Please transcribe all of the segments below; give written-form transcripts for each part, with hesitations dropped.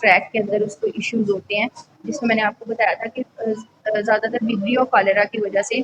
Track के अंदर उसको इश्यूज होते हैं, जिसमें मैंने आपको बताया था कि ज़्यादातर विब्रियो कॉलेरा की वजह से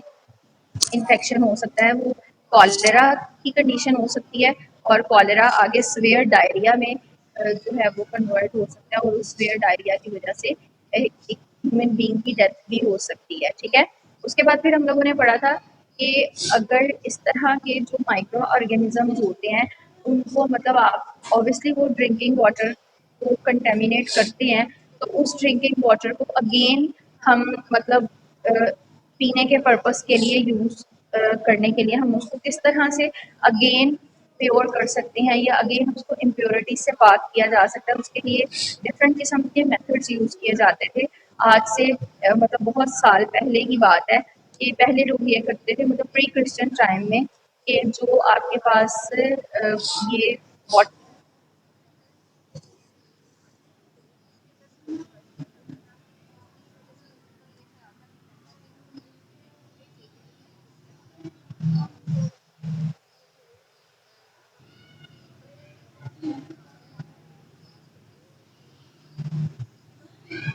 इन्फेक्शन हो सकता है, वो कॉलेरा की कंडीशन हो सकती है और कॉलेरा आगे सीवियर डायरिया में जो है वो कन्वर्ट हो सकता है और उस सीवियर डायरिया की वजह से एक ह्यूमन बीइंग की डेथ भी हो सकती है। ठीक है, उसके बाद फिर हम लोगों ने पढ़ा था कि अगर इस तरह के जो माइक्रो ऑर्गेनिजम्स होते हैं उनको मतलब आप ऑब्वियसली वो ड्रिंकिंग वाटर को कंटेमिनेट करते हैं, तो उस ड्रिंकिंग वाटर को अगेन हम मतलब पीने के पर्पस के लिए यूज करने के लिए हम उसको किस तरह से अगेन प्योर कर सकते हैं या अगेन उसको इम्प्योरिटी से पाक किया जा सकता है, उसके लिए डिफरेंट किस्म के मेथड्स यूज किए जाते थे। आज से मतलब बहुत साल पहले की बात है कि पहले लोग ये करते थे मतलब प्री क्रिश्चियन टाइम में कि जो आपके पास ये वाटर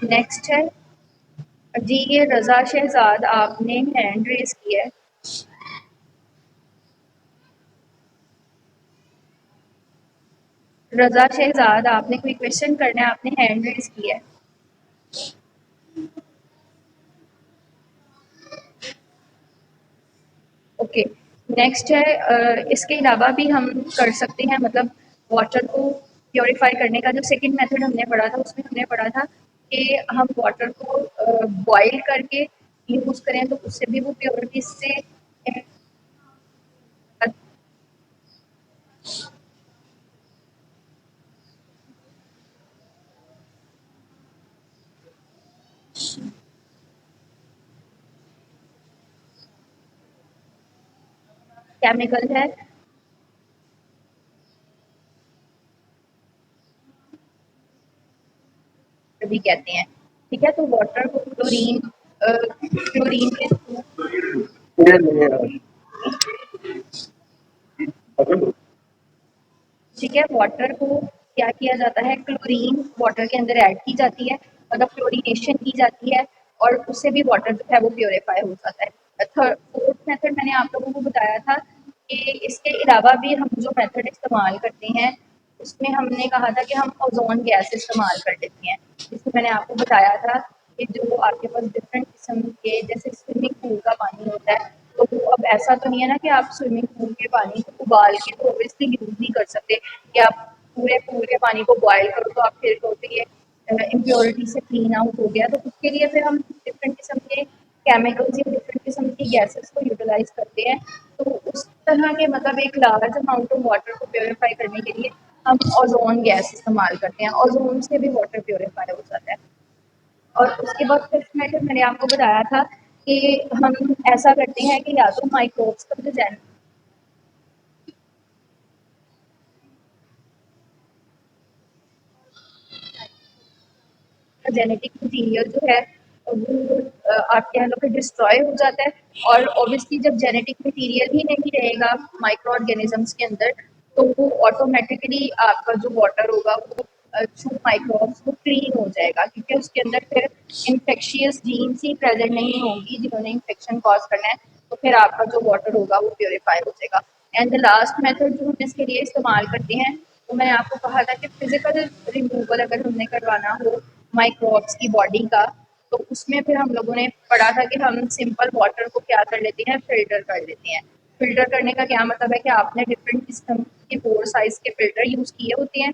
नेक्स्ट है जी, ये रजा शहजाद आपने हैंड रेस किया है। रजा शहजाद आपने कोई क्वेश्चन करना है, आपने हैंड रेस किया है। ओके, नेक्स्ट है इसके अलावा भी हम कर सकते हैं मतलब वाटर को प्योरीफाई करने का जो सेकंड मेथड हमने पढ़ा था उसमें हमने पढ़ा था कि हम वाटर को बॉईल करके यूज करें तो उससे भी वो प्योरिटी से केमिकल है। भी कहते हैं। ठीक है, तो वाटर को क्लोरीन क्लोरीन के ठीक है, वाटर को क्या किया जाता है, क्लोरीन वाटर के अंदर ऐड की जाती है, मतलब क्लोरीनेशन की जाती है और उससे भी वाटर जो है वो प्योरीफाई हो जाता है। फोर्थ मेथड मैंने आप लोगों को बताया था कि इसके अलावा भी हम जो मेथड इस्तेमाल करते हैं उसमें हमने कहा था कि हम ओजोन गैस इस्तेमाल कर लेते हैं, जिसमें मैंने आपको बताया था कि जो आपके पास डिफरेंट किस्म के जैसे स्विमिंग पूल का पानी होता है, तो वो अब ऐसा तो नहीं है ना कि आप स्विमिंग पूल के पानी को उबाल के तो ऑब्वियसली यूज नहीं कर सकते कि आप पूरे पूल के पानी को बॉयल करो तो आप फिर कहोगे ये इम्प्योरिटी से क्लीन आउट हो गया, तो उसके लिए फिर हम डिफरेंट किस्म के केमिकल्स या डिफरेंट किस्म की गैसेस को यूटिलाइज करते हैं। तो उस तरह के मतलब एक लार्ज अमाउंट ऑफ वाटर को प्योरीफाई करने के लिए हम ओजोन गैस इस्तेमाल करते हैं, ओजोन से भी वाटर प्योरीफाई हो जाता है। और उसके बाद फिफ्थ मेथड मैंने आपको बताया था कि हम ऐसा करते हैं कि या तो माइक्रोब्स का जो जेनेटिक मटीरियल जो है वो आप कह लो कि डिस्ट्रॉय हो जाता है, और ऑब्वियसली जब जेनेटिक मटीरियल ही नहीं रहेगा माइक्रो ऑर्गेनिजम्स के अंदर तो वो ऑटोमेटिकली आपका जो वाटर होगा वो थ्रू माइक्रोब्स वो क्लीन हो जाएगा, क्योंकि उसके अंदर फिर इन्फेक्शियस जीन्स ही प्रेजेंट नहीं होंगी जिन्होंने इन्फेक्शन कॉज करना है, तो फिर आपका जो वाटर होगा वो प्योरीफाई हो जाएगा। एंड द लास्ट मेथड जो हम इसके लिए इस्तेमाल करते हैं, तो मैंने आपको कहा था कि फिजिकल रिमूवल अगर हमने करवाना हो माइक्रोब्स की बॉडी का, तो उसमें फिर हम लोगों ने पढ़ा था कि हम सिंपल वाटर को क्या कर लेते हैं, फिल्टर कर लेते हैं। फिल्टर करने का क्या मतलब है कि आपने डिफरेंट किस्म के फोर साइज के फिल्टर यूज किए होते हैं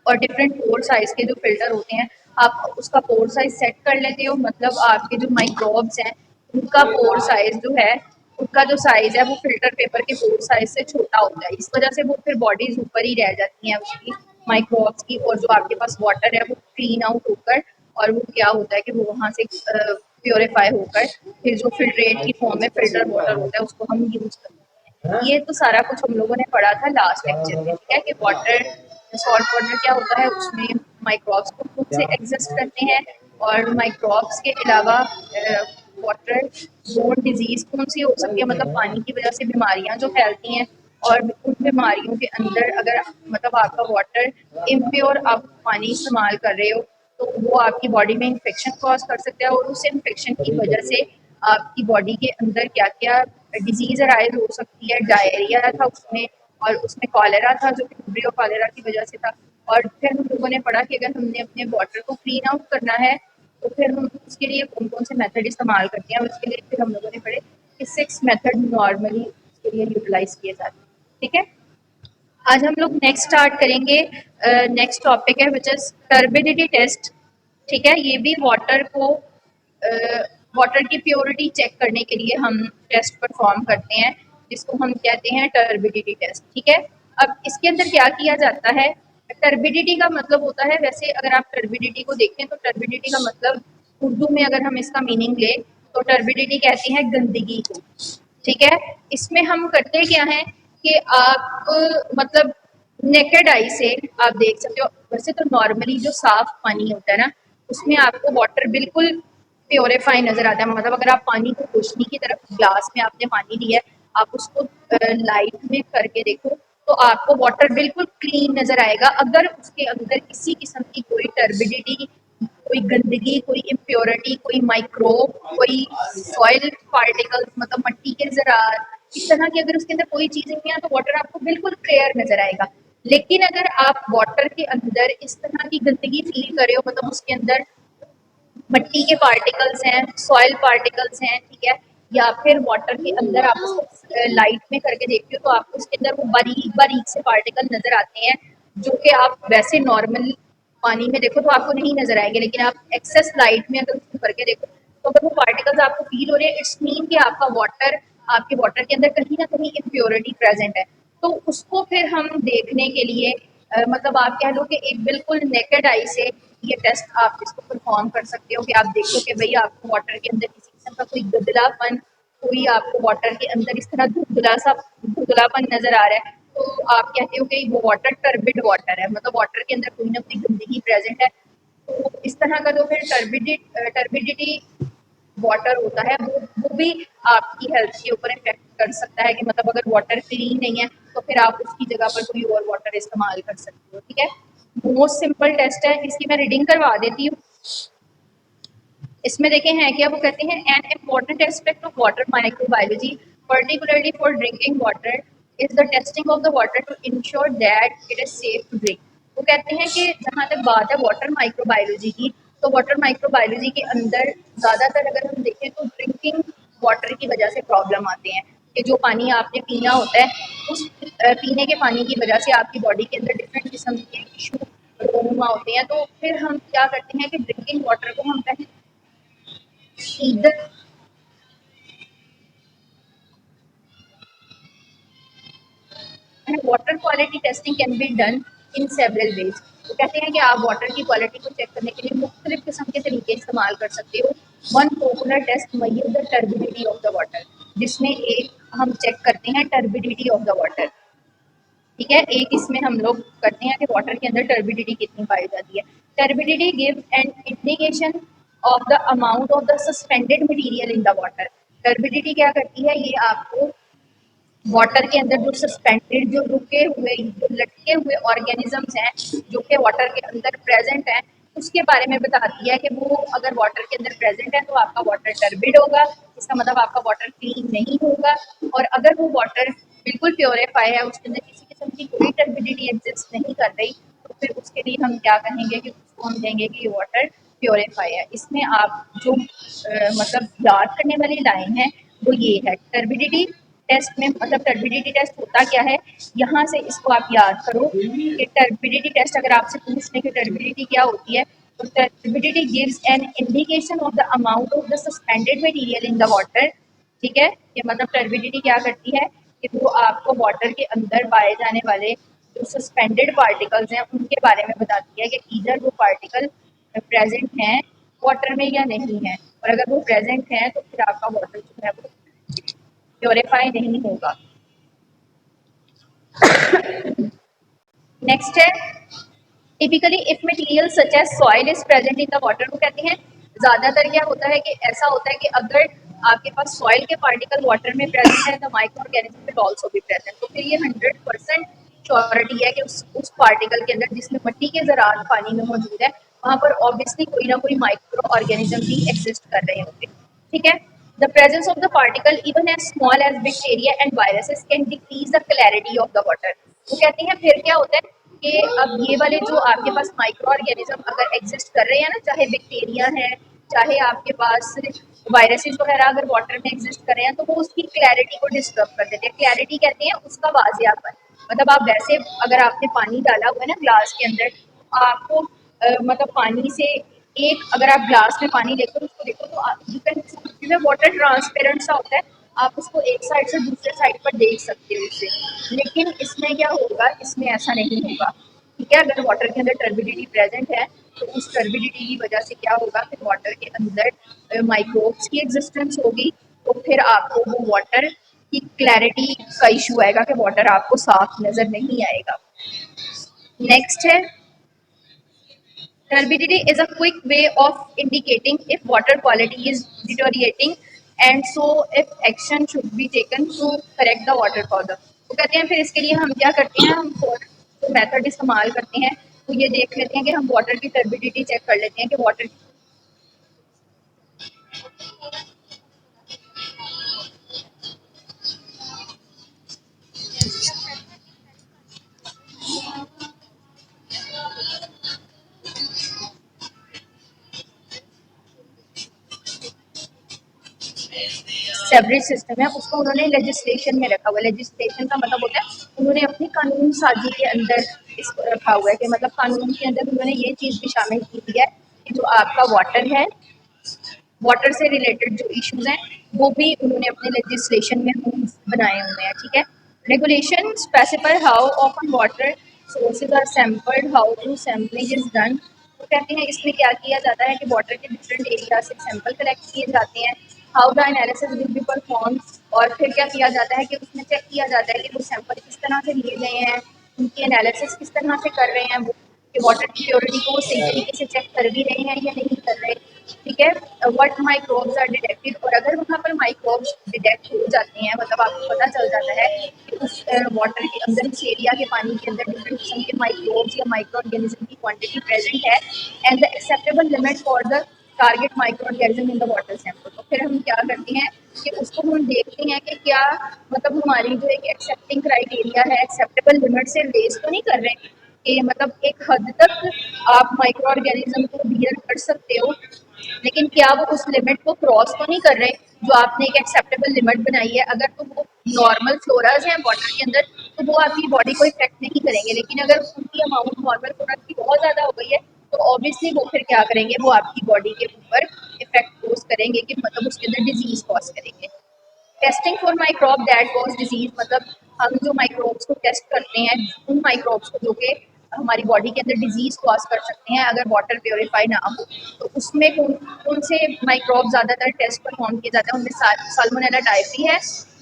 और डिफरेंट पोर साइज के जो फिल्टर होते हैं आप उसका पोर साइज सेट कर लेते हो, मतलब आपके जो माइक्रोब्स हैं उनका पोर साइज जो है, उनका जो साइज है वो फिल्टर पेपर के पोर साइज से छोटा होता है, इस वजह से वो फिर बॉडीज ऊपर ही रह जाती हैं उसकी माइक्रोब्स की, और जो आपके पास वाटर है वो क्लीन आउट होकर और वो क्या होता है कि वो वहाँ से प्योरीफाई होकर फिर जो फिल्ट्रेट की फॉर्म में फिल्टर वाटर होता है उसको हम यूज करते हैं। ये तो सारा कुछ हम लोगों ने पढ़ा था लास्ट लेक्चर में। ठीक है, कि वाटर सॉल्ट वाटर क्या होता है, उसमें माइक्रोब्स को खुद से एग्जिस्ट करते हैं और माइक्रोब्स के अलावा वाटर बोर्न डिजीज कौन सी हो सकती है, मतलब पानी की वजह से बीमारियां जो फैलती हैं, और उन बीमारियों के अंदर अगर मतलब आपका वाटर इम्प्योर आप पानी इस्तेमाल कर रहे हो तो वो आपकी बॉडी में इन्फेक्शन कॉज कर सकता है और उस इन्फेक्शन की वजह से आपकी बॉडी के अंदर क्या क्या डिजीज अराइज हो सकती है। डायरिया था उसमें और उसमें कॉलेरा था जो कि विब्रियो कॉलेरा की वजह से था। और फिर हम लोगों ने पढ़ा कि अगर हमने अपने वाटर को क्लीन आउट करना है तो फिर हम उसके लिए कौन कौन से मेथड इस्तेमाल करते हैं। उसके लिए फिर हम लोगों ने पढ़े कि 6 मेथड नॉर्मली उसके लिए यूटिलाइज किए जाते हैं। ठीक है, आज हम लोग नेक्स्ट स्टार्ट करेंगे। नेक्स्ट टॉपिक है विच इज टर्बिडिटी टेस्ट। ठीक है, ये भी वाटर को वाटर की प्योरिटी चेक करने के लिए हम टेस्ट परफॉर्म करते हैं जिसको हम कहते हैं टर्बिडिटी टेस्ट। ठीक है, अब इसके अंदर क्या किया जाता है, टर्बिडिटी का मतलब होता है, वैसे अगर आप टर्बिडिटी को देखें तो टर्बिडिटी का मतलब उर्दू में अगर हम इसका मीनिंग लें तो टर्बिडिटी कहते हैं गंदगी को। ठीक है, इसमें हम करते क्या है कि आप मतलब नेकेड आई से आप देख सकते हो। वैसे तो नॉर्मली जो साफ पानी होता है ना उसमें आपको वाटर बिल्कुल प्योरीफाई नजर आता है। मतलब अगर आप पानी को रोशनी की तरफ ग्लास में आपने पानी लिया है आप उसको लाइट में करके देखो तो आपको वाटर बिल्कुल क्लीन नजर आएगा। अगर उसके अंदर किसी किस्म की कोई टर्बिडिटी, कोई गंदगी, कोई इम्प्योरिटी, कोई माइक्रोब, कोई सॉइल पार्टिकल्स मतलब मट्टी के ज़रात, इस तरह की अगर उसके अंदर कोई चीज़ नहीं है तो वाटर आपको बिल्कुल क्लियर नजर आएगा। लेकिन अगर आप वाटर के अंदर इस तरह की गंदगी फील कर रहे हो मतलब उसके अंदर मट्टी के पार्टिकल्स हैं, सॉइल पार्टिकल्स हैं, ठीक है, या फिर वाटर के अंदर आप उसको लाइट में करके देखते हो तो आपको उसके अंदर वो बारीक बारीक से पार्टिकल नजर आते हैं जो कि आप वैसे नॉर्मल पानी में देखो तो आपको नहीं नजर आएंगे। लेकिन आप एक्सेस लाइट में अगर उसको करके देखो तो अगर वो पार्टिकल्स आपको फील हो रहे हैं इट्स मीन कि आपका वाटर, आपके वाटर के अंदर कहीं ना कहीं इम्प्योरिटी प्रेजेंट है। तो उसको फिर हम देखने के लिए मतलब आप कह लो कि एक बिल्कुल नेकेड आई से ये टेस्ट आप इसको परफॉर्म कर सकते हो कि आप देखो कि भाई आपको वाटर के अंदर किसी किस्म का कोई गदलापन, कोई आपको वाटर के अंदर इस तरह धुंधलापन नजर आ रहा है तो आप कहते हो कि वो वाटर टर्बिड वाटर है, मतलब वाटर के अंदर कोई ना कोई गंदगी प्रेजेंट है। तो इस तरह का जो फिर टर्बिडिटी वाटर होता है वो भी आपकी हेल्थ के ऊपर इफेक्ट कर सकता है कि मतलब अगर वाटर क्लीन नहीं है तो फिर आप उसकी जगह पर कोई और वाटर इस्तेमाल कर सकते हो। ठीक है, मोस्ट सिंपल टेस्ट है, इसकी मैं रीडिंग करवा देती हूँ। इसमें देखें हैं क्या, वो कहते हैं an important aspect of water microbiology particularly for drinking water is the testing of the water to ensure that it is safe to drink. वो कहते हैं कि जहाँ तक बात है वाटर माइक्रोबायोलॉजी की तो वाटर माइक्रोबायोलॉजी के अंदर ज़्यादातर अगर हम देखें तो ड्रिंकिंग वाटर की वजह से प्रॉब्लम आते हैं कि जो पानी आपने पीना होता है उस पीने के पानी की वजह से आपकी बॉडी के अंदर डिफरेंट किस्म के इशू रोनुमा होते हैं। तो फिर हम क्या करते हैं कि ड्रिंकिंग वाटर को हम पहले इधर water quality testing can be done in several ways. तो कहते हैं कि आप वाटर की क्वालिटी को चेक करने के लिए मुख्तलिफ किस्म के तरीके इस्तेमाल कर सकते हो। One popular test measure the turbidity of the water, जिसमें एक हम चेक करते हैं टर्बिडिटी ऑफ द वाटर। ठीक है, एक इसमें हम लोग करते हैं कि वाटर के अंदर टर्बिडिटी कितनी पाई जाती है। Turbidity give an indication of the amount of the suspended material in the water. Turbidity क्या करती है, ये आपको वाटर के अंदर जो सस्पेंडेड, जो रुके हुए, जो लटके हुए ऑर्गेनिजम्स हैं जो कि वाटर के अंदर प्रेजेंट हैं उसके बारे में बताती है कि वो अगर वाटर के अंदर प्रेजेंट है तो आपका वाटर टर्बिड होगा, इसका मतलब आपका वाटर क्लीन नहीं होगा। और अगर वो वाटर बिल्कुल प्योरीफाई है, उसके अंदर किसी किस्म की कोई टर्बिडिटी एग्जिस्ट नहीं कर रही, तो फिर उसके लिए हम क्या कहेंगे कि उसको हम कहेंगे कि ये वाटर प्योरीफाई है। इसमें आप जो मतलब याद करने वाली लाइन है वो ये है, टर्बिडिटी टेस्ट में मतलब टर्बिडिटी टेस्ट होता क्या है, यहाँ से इसको आप याद करो कि टर्बिडिटी टेस्ट अगर आपसे पूछने की टर्बिडिटी क्या होती है तो turbidity gives an indication of the amount of the suspended material in the water. ठीक है, ये मतलब टर्बिडिटी क्या करती है कि वो आपको वाटर के अंदर पाए जाने वाले जो सस्पेंडेड पार्टिकल्स हैं उनके बारे में बताती है कि इधर वो पार्टिकल प्रेजेंट हैं वाटर में या नहीं है, और अगर वो प्रेजेंट हैं तो फिर आपका वाटर जो है वो प्योरीफाई नहीं होगा। नेक्स्ट है typically if material such as soil is present in the water. वो कहते हैं ज्यादातर क्या होता है कि ऐसा होता है कि अगर आपके पास सॉइल के पार्टिकल वाटर में प्रेजेंट है, the micro organism will also be present. तो फिर ये 100% श्योरिटी है कि उस पार्टिकल के अंदर जिसमें मिट्टी के ज़रात पानी में मौजूद है, वहाँ पर ऑब्वियसली कोई ना कोई माइक्रो ऑर्गेनिज्म भी एग्जिस्ट कर रहे होंगे। ठीक है। The presence of the particle, even as small as bacteria and viruses, can decrease the clarity of the water. वो कहते हैं फिर क्या होता है कि अब ये वाले जो आपके पास माइक्रो ऑर्गेनिज्म अगर एग्जिस्ट कर रहे हैं ना, चाहे बैक्टीरिया है, चाहे आपके पास वायरसेस वगैरह अगर वाटर में एग्जिस्ट कर रहे हैं, तो वो उसकी क्लैरिटी को डिस्टर्ब कर देते हैं। क्लैरिटी कहते हैं उसका वाजियापन। मतलब आप वैसे अगर आपने पानी डाला हुआ है ना ग्लास के अंदर, आपको मतलब पानी से एक अगर आप ग्लास में पानी लेकर उसको देखो तो यू कैन वाटर ट्रांसपेरेंट सा होता है, आप उसको एक साइड से दूसरे साइड पर देख सकते हो उसे। लेकिन इसमें क्या होगा, इसमें ऐसा नहीं होगा। ठीक है, अगर वाटर के अंदर टर्बिडिटी प्रेजेंट है तो उस टर्बिडिटी की वजह से क्या होगा, फिर वाटर के अंदर माइक्रोब्स की एग्जिस्टेंस होगी, तो फिर आपको वो वाटर की क्लैरिटी का इशू आएगा कि वाटर आपको साफ नजर नहीं आएगा। नेक्स्ट है, turbidity is a quick way of indicating if water quality is deteriorating and so if action should be taken to correct the water problem। तो कहते हैं फिर इसके लिए हम क्या करते हैं, हम जो मेथड इस्तेमाल करते हैं तो ये देख लेते हैं कि हम वाटर की टर्बिडिटी चेक कर लेते हैं कि वाटर सेवरेज सिस्टम है उसको उन्होंने लेजिस्लेशन में रखा हुआ है। लेजिस्लेशन का मतलब होता है उन्होंने अपनी कानून साजी के अंदर इसको रखा हुआ है कि मतलब कानून के अंदर उन्होंने ये चीज भी शामिल की है कि जो आपका वाटर है, वाटर से रिलेटेड जो इश्यूज हैं वो भी उन्होंने अपने लेजिस्लेशन में रूल्स बनाए हुए हैं। ठीक है, regulation specify how often water sources are sampled, how to sampling is done. तो कहते हैं इसमें क्या किया जाता है कि वाटर के डिफरेंट एरिया से सैंपल कलेक्ट किए जाते हैं, how the analysis will be perform, और फिर क्या किया जाता है कि उसमें चेक किया जाता है कि वो सैंपल किस तरह से लिए गए हैं, उनकी एनालिसिस किस तरह से कर रहे हैं वो, कि वाटर की प्योरिटी को वो सही तरीके से चेक कर भी रहे हैं या नहीं कर रहे। ठीक है, व्हाट माइक्रोब्स आर डिटेक्टेड, और अगर वहाँ पर माइक्रोब्स डिटेक्ट हो जाते हैं, मतलब आपको पता चल जाता है कि उस वाटर के अंदर, उस एरिया के पानी के अंदर डिफरेंट किस्म के माइक्रोब्स या माइक्रो ऑर्गेनिज्म की क्वांटिटी प्रेजेंट है and the acceptable limit for the target micro organism in the water sample, तो फिर हम क्या करते हैं कि उसको हम देखते हैं कि क्या मतलब हमारी जो एक एक्सेप्टिंग क्राइटेरिया है, एक्सेप्टेबल लिमिट से रेस तो नहीं कर रहे कि मतलब एक हद तक आप माइक्रो ऑर्गेनिज्म को बियर कर सकते हो, लेकिन क्या वो उस लिमिट को क्रॉस तो नहीं कर रहे जो आपने एक एक्सेप्टेबल लिमिट बनाई है। अगर तो वो नॉर्मल फ्लोराज हैं वाटर के अंदर तो वो आपकी बॉडी को इफेक्ट नहीं करेंगे, लेकिन अगर उनकी अमाउंट नॉर्मल फ्लोराज की बहुत ज़्यादा हो गई है तो ऑब्वियसली वो फिर क्या करेंगे, वो आपकी बॉडी के ऊपर इफेक्ट कोज करेंगे कि मतलब उसके अंदर डिजीज कॉज करेंगे। Testing for microbe that cause disease, मतलब हम जो माइक्रोब्स को टेस्ट करते हैं उन माइक्रोब्स को जो कि हमारी बॉडी के अंदर डिजीज कॉज कर सकते हैं अगर वाटर प्योरीफाई ना हो, तो उसमें कौन से माइक्रोब ज्यादातर टेस्ट परफॉर्म किए जाते हैं, उनमें साल्मोनेला टाइफी है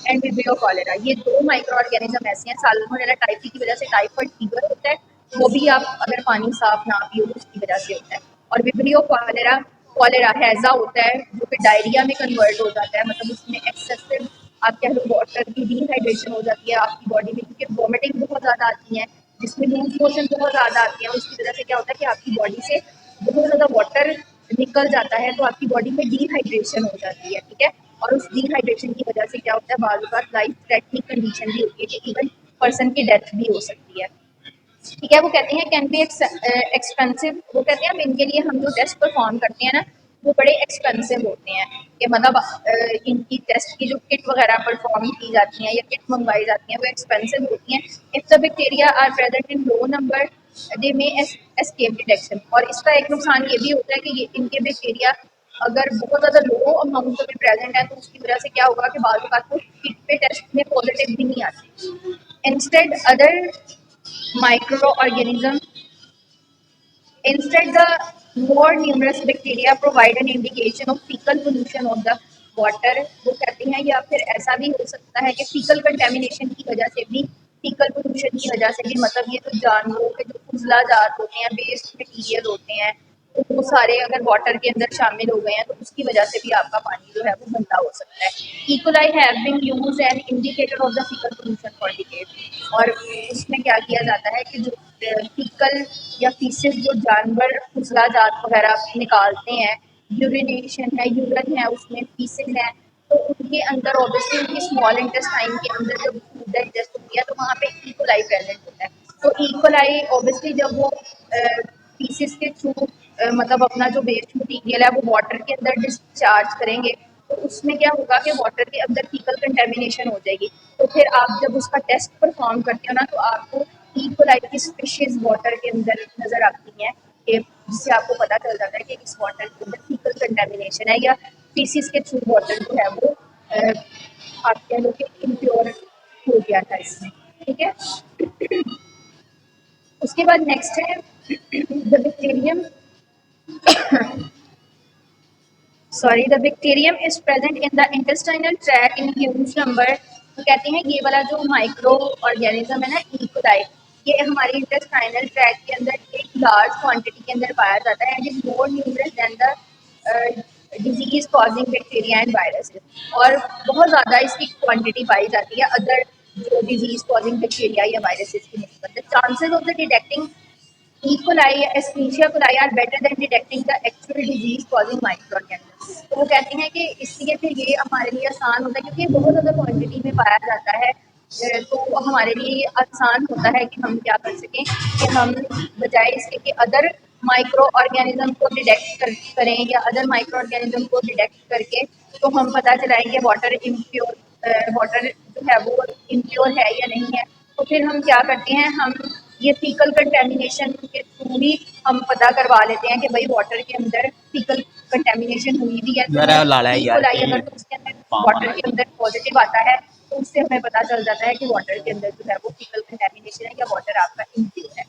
एंड विब्रियो कॉलेरा। ये दो माइक्रो ऑर्गेनिज्म ऐसे हैं। साल्मोनेला टाइफी की वजह से टाइफाइड फीवर होता है, वो भी आप अगर पानी साफ ना पियो उसकी वजह से होता है। और विब्रियो कॉलेरा, कॉलेरा हैजा होता है जो कि डायरिया में कन्वर्ट हो जाता है, मतलब उसमें एक्सेसिव आप कह लो वाटर की डिहाइड्रेशन हो जाती है आपकी बॉडी में, क्योंकि वॉमिटिंग बहुत ज़्यादा आती है जिसमें लूज मोशन बहुत ज़्यादा आती है, उसकी वजह से क्या होता है कि आपकी बॉडी से बहुत ज़्यादा वाटर निकल जाता है तो आपकी बॉडी में डिहाइड्रेशन हो जाती है। ठीक है, और उस डिहाइड्रेशन की वजह से क्या होता है, बार बार लाइफ थ्रेटनिंग कंडीशन भी होती है कि इवन पर्सन की डेथ भी हो सकती है। ठीक है, वो कहते हैं कैन बी एक्सपेंसिव, वो कहते हैं अब इनके लिए हम जो टेस्ट परफॉर्म करते हैं ना वो बड़े एक्सपेंसिव होते हैं, कि मतलब इनकी टेस्ट की जो किट वगैरह परफॉर्म की जाती हैं या किट मंगवाई जाती हैं वो एक्सपेंसिव होती हैं। If the bacteria are present in low number they may escape detection, और इसका एक नुकसान ये भी होता है कि ये इनके बैक्टीरिया अगर बहुत ज़्यादा लो अमाउंट में प्रेजेंट है तो उसकी वजह से क्या होगा कि बाद में किट पे टेस्ट में पॉजिटिव भी नहीं आती। Instead other microorganism, instead the more numerous bacteria provide an indication of fecal pollution of the water। वो कहते हैं या फिर ऐसा भी हो सकता है कि फीकल कंटेमिनेशन की वजह से भी, फीकल पोल्यूशन की वजह से भी, मतलब ये तो जानवरों के जो फुजला जात होते हैं, वेस्ट मटीरियल होते हैं तो वो सारे अगर वाटर के अंदर शामिल हो गए हैं तो उसकी वजह से भी आपका पानी जो है वो गंदा हो सकता है। E coli have been used an indicator of the faecal pollution for decade. और उसमें क्या किया जाता है कि जो फीकल या फीसेस जो जानवर फुसला जात वगैरह निकालते हैं, यूरिनेशन है, यूरिन है, उसमें फीसेस है, तो उनके अंदर ऑब्वियसली उनकी स्मॉल इंटेस्टाइन के अंदर जब फूड डाइजेस्ट होती है तो वहाँ पे इकोलाई प्रेजेंट होता है। तो इकोलाई ऑब्वियसली जब वो पीसेस के थ्रू मतलब अपना जो वेस्ट मटीरियल है वो वाटर के अंदर डिस्चार्ज करेंगे, तो उसमें क्या होगा कि वाटर के अंदर फीकल कंटेमिनेशन हो जाएगी। तो फिर आप जब उसका टेस्ट परफॉर्म करते हो ना तो आपको इकोलाई की स्पीशीज वाटर के अंदर नजर आती हैं, कि जिससे आपको पता चल जाता है कि इस वाटर के अंदर फीकल कंटेमिनेशन है या फीसिस के थ्रू वाटर जो है वो आप कह लो कि इम्प्योर हो गया था इसमें। ठीक है, उसके बाद नेक्स्ट है the bacterium. Sorry, the bacterium is present in the intestinal tract in huge number. तो कहते हैं ये वाला जो माइक्रो ऑर्गेनिज्म है ना इकोलाई, ये हमारे इंटेस्टाइनल ट्रैक्ट के अंदर एक लार्ज क्वांटिटी के अंदर पाया जाता है and is more numerous than the disease causing bacteria and viruses. और बहुत ज़्यादा इसकी क्वांटिटी पाई जाती है अदर जो डिजीज कॉजिंग बैक्टीरिया या वायरसेस की निस्बत। The chances of the detecting E. coli या Escherichia coli are better than detecting the actual disease causing microorganisms। तो वो कहते हैं कि इसलिए फिर ये हमारे लिए आसान होता है क्योंकि बहुत ज़्यादा क्वांटिटी में पाया जाता है। तो हमारे लिए आसान होता है कि हम क्या कर सकें कि हम बजाय इसके कि अदर माइक्रो ऑर्गेनिज्म को करें या अदर माइक्रो ऑर्गेनिज्म को डिटेक्ट करके तो हम पता चलाएंगे वाटर इम्प्योर, वाटर जो है वो इम्प्योर है या नहीं है। तो फिर हम क्या करते हैं, हम ये फीकल कंटेमिनेशन के थ्रू ही हम पता करवा लेते हैं कि भाई वाटर के अंदर फीकल कंटेमिनेशन हुई भी है तो इकोलाई अगर तो उसके अंदर वाटर के अंदर पॉजिटिव आता है तो उससे हमें पता चल जाता है कि वाटर के अंदर जो है वो फीकल कंटेमिनेशन है या वाटर आपका इम्प्योर है।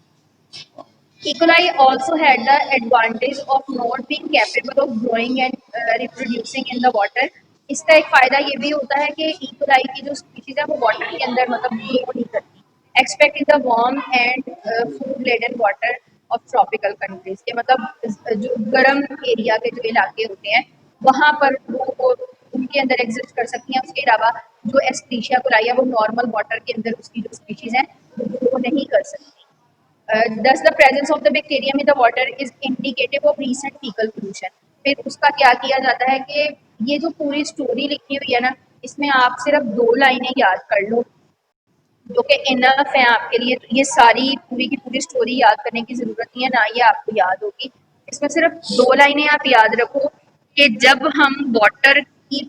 E. coli also had the advantage of not being capable of growing and reproducing in the water। इसका एक फायदा ये भी होता है कि E. coli की जो स्पीशीज है वो वाटर के अंदर मतलब ग्रो नहीं करती, expect in the warm and food laden water of tropical countries के, मतलब जो गर्म एरिया के जो इलाके होते हैं वहाँ पर वो उनके अंदर एग्जिस्ट कर सकती हैं। उसके अलावा जो एस्क्रीशिया कोलाई है वो नॉर्मल वाटर के अंदर उसकी जो स्पीशीज है वो नहीं कर सकती। Thus the presence of the bacterium in the water is indicative of recent fecal pollution। फिर उसका क्या किया जाता है कि ये जो पूरी स्टोरी लिखी हुई है ना, इसमें आप सिर्फ 2 लाइनें याद कर लो जो कि इनफ है आपके लिए। तो ये सारी पूरी की पूरी स्टोरी याद करने की जरूरत नहीं है, ना ये आपको याद होगी। इसमें सिर्फ 2 लाइनें आप याद रखो कि जब हम वाटर की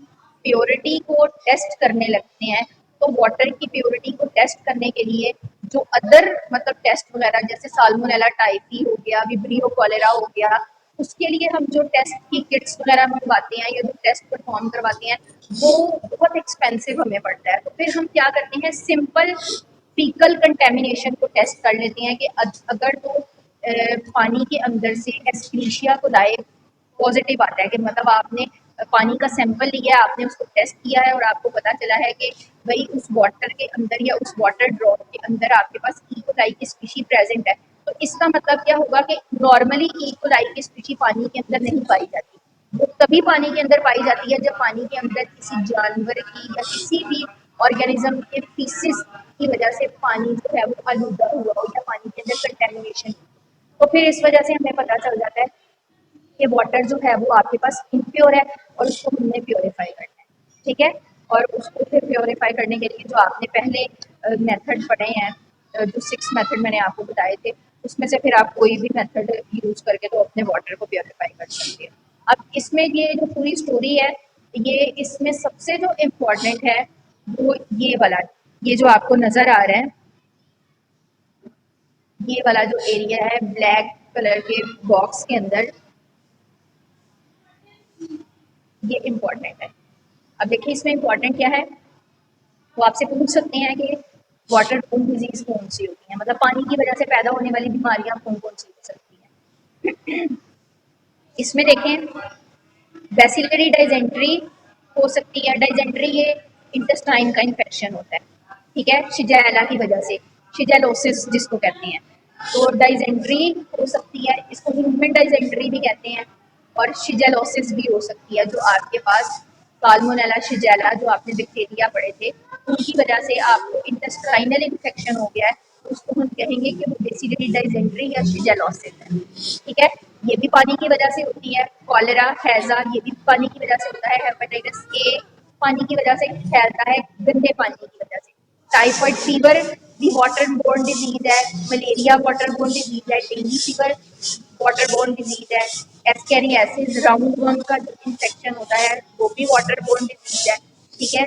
प्योरिटी को टेस्ट करने लगते हैं तो वाटर की प्योरिटी को टेस्ट करने के लिए जो अदर मतलब टेस्ट वगैरह जैसे साल्मोनेला टाइफी हो गया, विब्रियो कॉलेरा हो गया, उसके लिए हम जो टेस्ट की किट्स वगैरह मंगवाते हैं या जो टेस्ट परफॉर्म करवाते हैं वो बहुत एक्सपेंसिव हमें पड़ता है। तो फिर हम क्या करते हैं, सिंपल फीकल कंटेमिनेशन को टेस्ट कर लेते हैं कि अगर तो पानी के अंदर से एस्क्रीशिया को लाए पॉजिटिव आता है कि मतलब आपने पानी का सैंपल लिया है, आपने उसको टेस्ट किया है और आपको पता चला है कि भाई उस वाटर के अंदर या उस वाटर ड्रॉप के अंदर आपके पास ई. कोलाई की स्पीशी प्रेजेंट है। तो इसका मतलब क्या होगा कि नॉर्मली ई. कोलाई की स्पीशी पानी के अंदर नहीं पाई जाती, वो तभी पानी के अंदर पाई जाती है जब पानी के अंदर किसी जानवर की या किसी भी ऑर्गेनिज्म के फीसिस की वजह से पानी जो है वो आलूदा हुआ हो या पानी के अंदर कंटेमिनेशन। तो फिर इस वजह से हमें पता चल जाता है कि वाटर जो है वो आपके पास इम्प्योर है और उसको हमने प्योरीफाई करना है। ठीक है, और उसको फिर प्योरीफाई करने के लिए जो आपने पहले मेथड पढ़े हैं, जो 6 मेथड मैंने आपको बताए थे, उसमें से फिर आप कोई भी मेथड यूज करके तो अपने वाटर को प्योरीफाई कर सकते हैं। अब इसमें ये जो पूरी स्टोरी है, ये इसमें सबसे जो इम्पोर्टेंट है वो ये वाला, ये जो आपको नजर आ रहा है, ये वाला जो एरिया है ब्लैक कलर के बॉक्स के अंदर, ये इम्पोर्टेंट है। अब देखिए इसमें इम्पोर्टेंट क्या है, वो आपसे पूछ सकते हैं कि वाटर बोर्न डिजीज कौन सी होती है, मतलब पानी की वजह से पैदा होने वाली बीमारियां कौन कौन सी हो सकती हैं। इसमें देखें बेसिलरी डाइजेंट्री हो सकती है। डाइजेंट्री ये इंटेस्टाइन का इन्फेक्शन होता है, ठीक है, शिजैला की वजह से, शिजेलोसिस जिसको कहते हैं। तो डाइजेंट्री हो सकती है, इसको ह्यूमन डाइजेंट्री भी कहते हैं, और शिजेलोसिस भी हो सकती है, जो आपके पास साल्मोनेला शिजेला जो आपने बैक्टीरिया पढ़े थे उनकी वजह से आपको इंटेस्टाइनल इन्फेक्शन हो गया है, उसको हम कहेंगे कि वो बेसिकली डाइजेंट्री या शिजेलोसिस है। ठीक है, ये भी पानी की वजह से होती है। कॉलेरा, हैजा, ये भी पानी की वजह से होता है। हेपेटाइटिस ए पानी की वजह से फैलता है, गंदे पानी की वजह से। टाइफाइड फीवर भी वाटर बोर्न डिजीज है, मलेरिया वाटर बोर्न डिजीज है, dengue fever water borne disease है, एस्केरियासिस राउंड वर्म का जो इन्फेक्शन होता है वो भी वाटर बोर्न डिजीज है। ठीक है,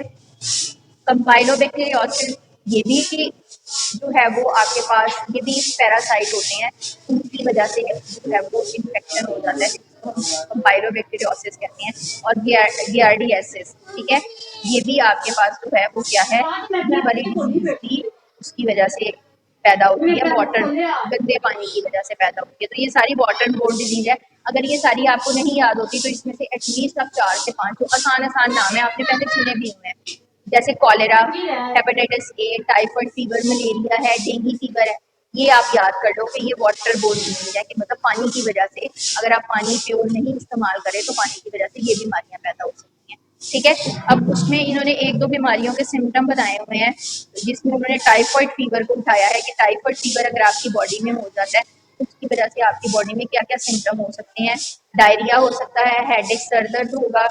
कंपाइलोबैक्टीरियोसिस ये भी कि जो है वो आपके पास ये भी पैरासाइट होते हैं, उनकी वजह से जो है वो इन्फेक्शन हो जाता है, जिसको हम कंपाइलोबैक्टीरियोसिस कहते हैं। और गियार्डियासिस, ठीक है, ये भी आपके पास जो है वो क्या है, ये वाली डिजीज भी उसकी वजह से पैदा होती है, वाटर गंदे पानी की वजह से पैदा होती है। तो ये सारी वाटर बोर्न डिजीज है। अगर ये सारी आपको नहीं याद होती तो इसमें से एटलीस्ट आप 4 से 5 जो आसान आसान नाम है आपने पहले सुने भी हुए हैं, जैसे cholera, hepatitis A, typhoid fever, malaria है, डेंगू फीवर है, ये आप याद कर लो कि ये वाटर बोर्न डिजीज है, कि मतलब पानी की वजह से, अगर आप पानी प्योर नहीं इस्तेमाल करें तो पानी की वजह से ये बीमारियां पैदा हो सकती हैं। ठीक है, अब उसमें इन्होंने एक दो बीमारियों के सिम्टम बताए हुए हैं, जिसमें उन्होंने टाइफाइड फीवर को उठाया है कि टाइफाइड फीवर अगर आपकी बॉडी में हो जाता है तो उसकी वजह से आपकी बॉडी में क्या क्या सिम्टम हो सकते हैं। डायरिया हो सकता है, हेडेक, सर दर्द होगा,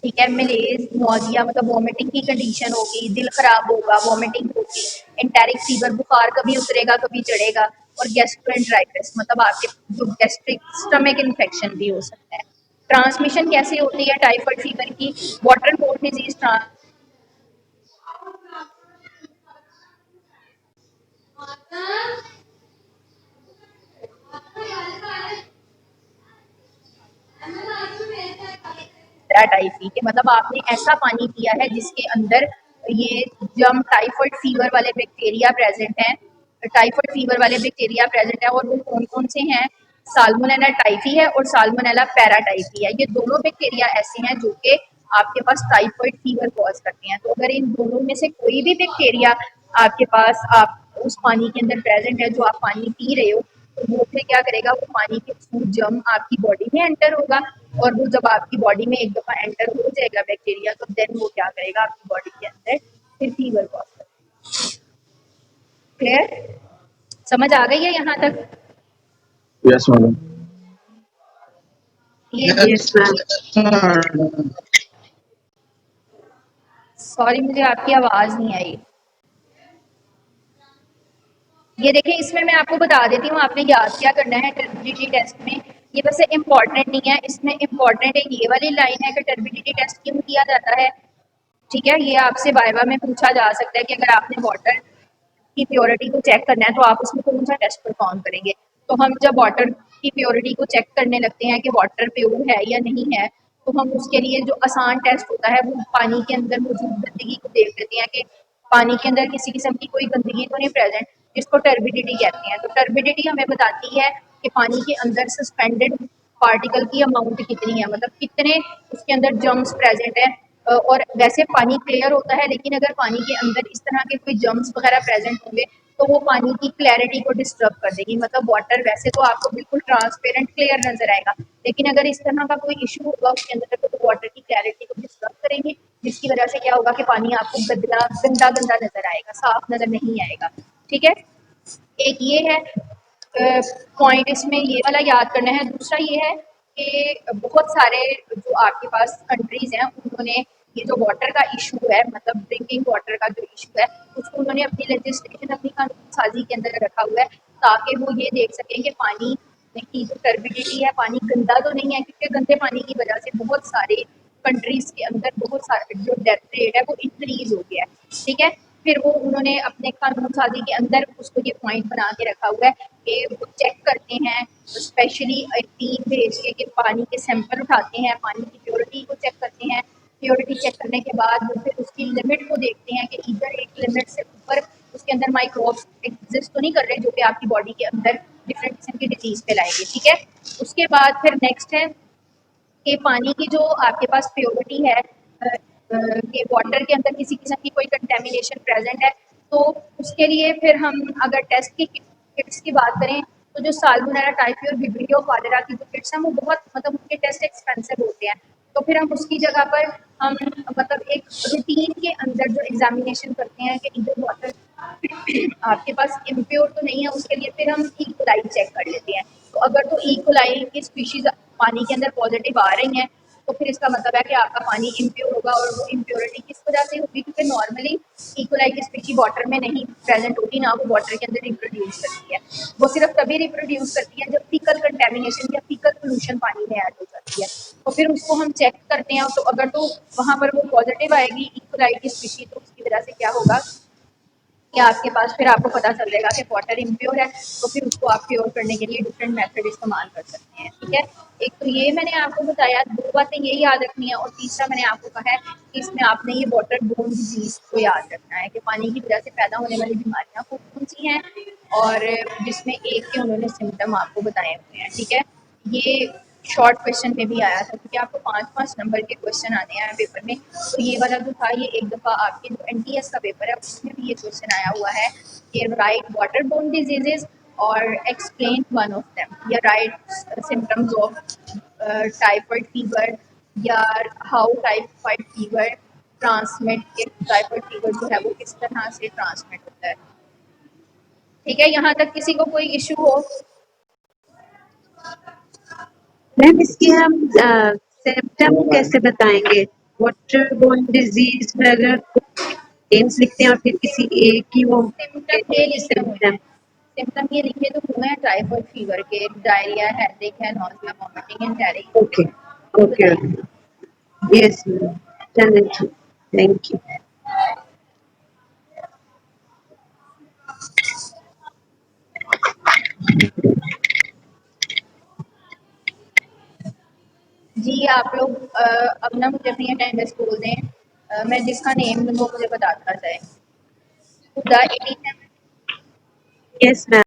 ठीक है, मलेज, नोजिया मतलब वॉमिटिंग की कंडीशन होगी, दिल खराब होगा, वॉमिटिंग होगी, एंटेरिक फीवर बुखार कभी उतरेगा कभी चढ़ेगा, और गैस्ट्रोएंटेराइटिस मतलब आपके जो गैस्ट्रिक स्टमक इन्फेक्शन भी हो सकता है। ट्रांसमिशन कैसे होती है टाइफाइड फीवर की, वाटर बोर्न डिजीज टाइप की, कि मतलब आपने ऐसा पानी पिया है जिसके अंदर ये जम टाइफाइड फीवर वाले बैक्टीरिया प्रेजेंट हैं, टाइफाइड फीवर वाले बैक्टीरिया प्रेजेंट है, और वो कौन कौन से हैं, साल्मोनेला टाइफी है और साल्मोनेला पैराटाइफी है। ये दोनों बैक्टीरिया ऐसे हैं जो कि आपके पास टाइफाइड फीवर कॉज करते हैं। तो अगर इन दोनों में से कोई भी बैक्टीरिया आपके पास आप उस पानी के अंदर प्रेजेंट है जो आप पानी पी रहे हो, तो वो फिर क्या करेगा, वो पानी के थ्रू जम आपकी बॉडी में एंटर होगा, और वो जब आपकी बॉडी में एक दफा एंटर हो जाएगा बैक्टीरिया, तो देन वो क्या करेगा, आपकी बॉडी के अंदर फिर फीवर कॉज करेगा। क्लियर, समझ आ गई है यहाँ तक? Yes madam. ये सॉरी मुझे आपकी आवाज नहीं आई। ये देखें, इसमें मैं आपको बता देती हूँ आपने याद क्या करना है टर्बिडिटी टेस्ट में। ये वैसे इम्पॉर्टेंट नहीं है, इसमें इम्पॉर्टेंट एक ये वाली लाइन है कि टर्बिडिटी टेस्ट क्यों किया जाता है। ठीक है, ये आपसे वाइवा में पूछा जा सकता है कि अगर आपने वाटर की प्योरिटी को चेक करना है तो आप उसमें कौन सा टेस्ट परफॉर्म करेंगे। तो हम जब वाटर की प्योरिटी को चेक करने लगते हैं कि वाटर प्योर है या नहीं है, तो हम उसके लिए जो आसान टेस्ट होता है वो पानी के अंदर मौजूद गंदगी को देख लेते हैं कि पानी के अंदर किसी किस्म की कोई गंदगी तो नहीं प्रेजेंट, जिसको टर्बिडिटी कहते हैं। तो टर्बिडिटी हमें बताती है कि पानी के अंदर सस्पेंडेड पार्टिकल की अमाउंट कितनी है, मतलब कितने उसके अंदर जर्म्स प्रेजेंट है। और वैसे पानी क्लियर होता है, लेकिन अगर पानी के अंदर इस तरह के कोई जर्म्स वगैरह प्रेजेंट होंगे तो वो पानी की क्लैरिटी को डिस्टर्ब कर देगी। मतलब वाटर वैसे तो आपको बिल्कुल ट्रांसपेरेंट क्लियर नजर आएगा, लेकिन अगर इस तरह का कोई इशू होगा उसके अंदर तो वाटर की क्लैरिटी को डिस्टर्ब करेंगे, जिसकी वजह से क्या होगा कि पानी आपको गंदा गंदा गंदा नजर आएगा, साफ नजर नहीं आएगा। ठीक है, एक ये है पॉइंट, इसमें ये वाला याद करना है। दूसरा ये है कि बहुत सारे जो आपके पास कंट्रीज हैं उन्होंने ये जो वाटर का इशू है, मतलब ड्रिंकिंग वाटर का जो इशू है, उसको उन्होंने अपनी लेजिस्लेशन, अपनी कानून साजी के अंदर रखा हुआ है, ताकि वो ये देख सकें कि पानी की जो टर्बिडिटी है, पानी गंदा तो नहीं है, क्योंकि गंदे पानी की वजह से बहुत सारे कंट्रीज के अंदर बहुत सारे जो डेथ रेट है वो इंक्रीज हो गया है। ठीक है, फिर वो उन्होंने अपने कानून साजी के अंदर उसको ये पॉइंट बना के रखा हुआ है कि वो चेक करते हैं, स्पेशली एक टीम भेज के पानी के सैंपल उठाते हैं, पानी की प्योरिटी को चेक करते हैं। प्योरिटी चेक करने के बाद वो फिर उसकी लिमिट को देखते हैं कि इधर एक लिमिट से ऊपर उसके अंदर माइक्रोब्स एग्जिस्ट तो नहीं कर रहे जो कि आपकी बॉडी के अंदर डिफरेंट किस्म की डिजीज फैलाएंगे। ठीक है, उसके बाद फिर नेक्स्ट है कि पानी की जो आपके पास प्योरिटी है, कि वाटर के अंदर किसी किस्म की कोई कंटेमिनेशन प्रेजेंट है, तो उसके लिए फिर हम अगर टेस्ट की किट्स की बात करें तो जो साल्मोनेला टाइफी और विब्रियो कॉलेरा की जो किट्स हैं वो बहुत मतलब उनके टेस्ट एक्सपेंसिव होते हैं, तो फिर हम उसकी जगह पर हम मतलब एक रूटीन के अंदर जो एग्जामिनेशन करते हैं कि इधर वाटर आपके पास इम्प्योर तो नहीं है, उसके लिए फिर हम ई कोलाई चेक कर लेते हैं। तो अगर तो ई कोलाई की स्पीशीज पानी के अंदर पॉजिटिव आ रही हैं तो फिर इसका मतलब है कि आपका पानी इम्प्योर होगा, और वो इम्प्योरिटी किस वजह से होगी, क्योंकि नॉर्मली ई कोलाई की स्पीशी वाटर में नहीं प्रेजेंट होती, ना वो वाटर के अंदर रिप्रोड्यूस करती है। वो सिर्फ तभी रिप्रोड्यूस करती है जब फीकल कंटेमिनेशन या फीकल पोल्यूशन पानी में ऐड हो जाती है, तो फिर उसको हम चेक करते हैं। तो अगर तो वहाँ पर वो पॉजिटिव आएगी ई कोलाई की स्पीशी, तो उसकी वजह से क्या होगा कि आपके पास फिर आपको पता चल जाएगा कि वाटर इम्प्योर है, तो फिर उसको आप प्योर करने के लिए डिफरेंट मेथड इस्तेमाल कर सकते हैं। ठीक है, एक तो ये मैंने आपको बताया, दो बातें ये याद रखनी है, और तीसरा मैंने आपको कहा है कि इसमें आपने ये वाटर बोर्न डिजीज को याद रखना है कि पानी की वजह से पैदा होने वाली बीमारियां कौन कौन सी हैं, और जिसमें एक के उन्होंने सिम्टम आपको बताए हुए हैं। ठीक है, ये शॉर्ट क्वेश्चन में भी आया था, क्योंकि आपको 5-5 नंबर के क्वेश्चन आने हैं पेपर में, तो ये वाला जो था ये एक दफ़ा आपके जो एनटीएस का पेपर है उसमें भी ये क्वेश्चन आया हुआ है कि राइट वाटर बोर्न डिजीजेज और एक्सप्लेन वन ऑफ देम, या right symptoms of typhoid fever, या हाउ टाइफाइड फीवर ट्रांसमिट, के टाइफाइड फीवर जो है वो किस तरह से ट्रांसमिट होता है। ठीक है, यहाँ तक किसी को कोई इशू हो? मैम इसकी हम सिम्टम कैसे बताएंगे? वाटर बोर्न डिजीज में अगर नेम्स लिखते हैं और फिर किसी एक की वो सिम्टम ये लिखे हुए हैं, सिम्टम। सिम्टम ये लिखे तो हुए हैं टाइफाइड फीवर के, डायरिया, हेडेक है, nausea, vomiting and tearing. Okay okay yes ma'am, चलिए थैंक यू। जी आप लोग अब ना मुझे अपनी अटेंडेंस बोल दें, मैं जिसका नेम वो मुझे बताता जाए। हुदा 87, यस मैम।